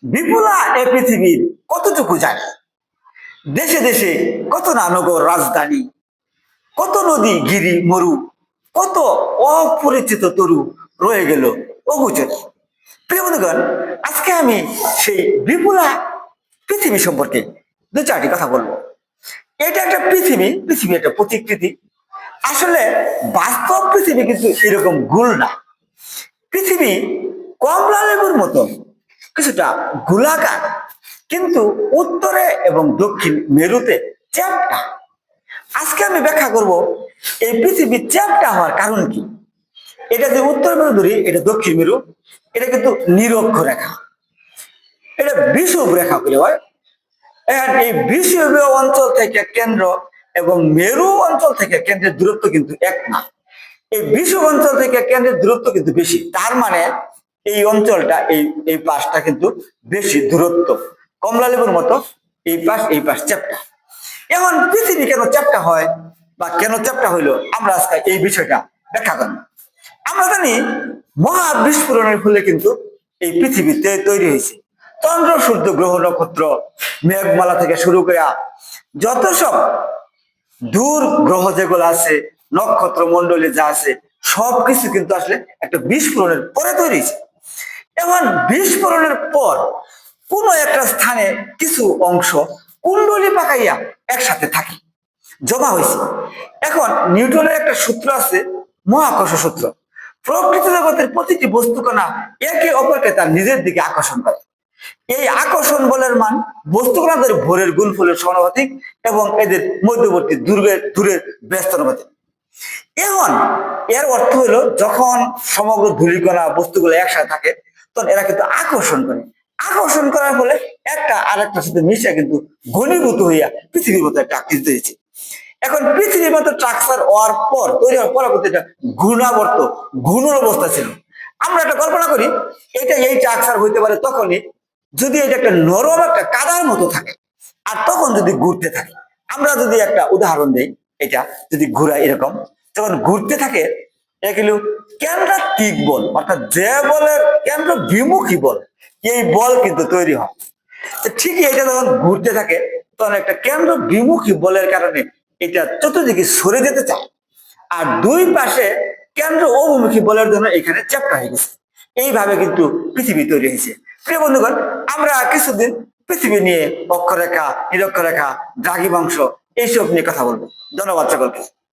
বিপুলা এ পৃথিবীর কতটুকু জানি, দেশে দেশে কত না নগর রাজধানী, কত নদী গিরি মরু, কত অপরিচিত তরু রয়ে গেল অগোচরে। প্রিয় বন্ধুগণ, আজকে আমি সেই বিপুলা পৃথিবী সম্পর্কে দু চারটি কথা বলবো। এটা একটা পৃথিবী, পৃথিবী একটা প্রতিকৃতি। আসলে বাস্তব পৃথিবী কিন্তু এরকম গোল না। পৃথিবী কমলা লেবুর মতো কিছুটা গোলাকার, কিন্তু উত্তরে এবং দক্ষিণ মেরুতে চ্যাপ্টা। আজকে আমি ব্যাখ্যা করব এই পৃথিবী চ্যাপ্টা হওয়ার কারণ কি। এটা যে উত্তর মেরু ধরি, এটা দক্ষিণ মেরু, এটা কিন্তু নিরক্ষ রেখা, এটা বিষুব রেখা বলে হয়। এই বিষুবীয় অঞ্চল থেকে কেন্দ্র এবং মেরু অঞ্চল থেকে কেন্দ্রের দূরত্ব কিন্তু এক না। এই বিষুব অঞ্চল থেকে কেন্দ্রের দূরত্ব কিন্তু বেশি, তার মানে এই অঞ্চলটা এই পাশটা কিন্তু বেশি দূরত্ব, কমলা লেবুর মতো এই পাশ চ্যাপ্টা। এখন পৃথিবী কেন চ্যাপ্টা হয় বা কেন চ্যাপ্টা হইলো, আমরা আজকে এই বিষয়টা ব্যাখ্যা করব। আমরা জানি মহা বিস্ফোরণের ফলে কিন্তু এই পৃথিবীতে তৈরি হয়েছে চন্দ্র সূর্য গ্রহ নক্ষত্র মেঘমালা থেকে শুরু করে যত সব দূর গ্রহ যেগুলো আছে, নক্ষত্র মন্ডলী যা আছে, সবকিছু কিন্তু আসলে একটা বিস্ফোরণের পরে তৈরি হয়েছে। এখন বিস্ফোরণের পর কোন একটা স্থানে কিছু অংশ কুণ্ডলী পাকাইয়া একসাথে থাকে, জমা হয়েছে। এখন নিউটনের একটা সূত্র আছে, মহাকর্ষ সূত্র। প্রকৃতি জগতের প্রতিটি বস্তুকণা একে অপরকে তার নিজের দিকে আকর্ষণ করে। এই আকর্ষণ বলের মান বস্তুকণাদের ভরের গুণফলের সমানুপাতিক এবং এদের মধ্যবর্তী দূরের ব্যস্ত অনুপাতিক। এখন এর অর্থ হলো যখন সমগ্র ধূলিকণা বস্তুগুলো একসাথে থাকে, তখন এরা কিন্তু আকর্ষণ করে। আকর্ষণ করার ফলে একটা আরেকটার সাথে মিশে কিন্তু ঘনীভূত হইয়া পৃথিবীর মতো একটা আকৃতি হয়েছে। এখন পৃথিবীর মতো ট্রাকচার হওয়ার পর তৈরি হওয়ার পরবর্তীটা ঘূর্ণাবর্ত ঘূর্ণন অবস্থা ছিল। আমরা একটা কল্পনা করি, এটা এই ট্রাকচার হইতে পারে তখনই যদি এটা একটা নরম একটা কাদার মতো থাকে, আর তখন যদি ঘুরতে থাকে। আমরা যদি একটা উদাহরণ দেই, এটা যদি ঘুরায় এরকম, যখন ঘুরতে থাকে এগুলো কেন্দ্রাত্মিক বল, অর্থাৎ যে বলের কেন্দ্র বিমুখী বল, এই বল কিন্তু তৈরি হয়। ঠিকই এটা যখন ঘুরতে থাকে তখন একটা কেন্দ্র বিমুখী বলের কারণে এটা চতুর্দিকে সরে যেতে চায়, আর দুই পাশে কেন্দ্র অভিমুখী বলের জন্য এখানে চ্যাপ্টা হয়ে গেছে। এইভাবে কিন্তু পৃথিবী তৈরি হয়েছে। প্রিয় বন্ধুগণ, আমরা কিছুদিন পৃথিবী নিয়ে অক্ষরেখা, নিরক্ষরেখা, দ্রাঘিমাংশ এইসব নিয়ে কথা বলবো। ধন্যবাদ সকলকে।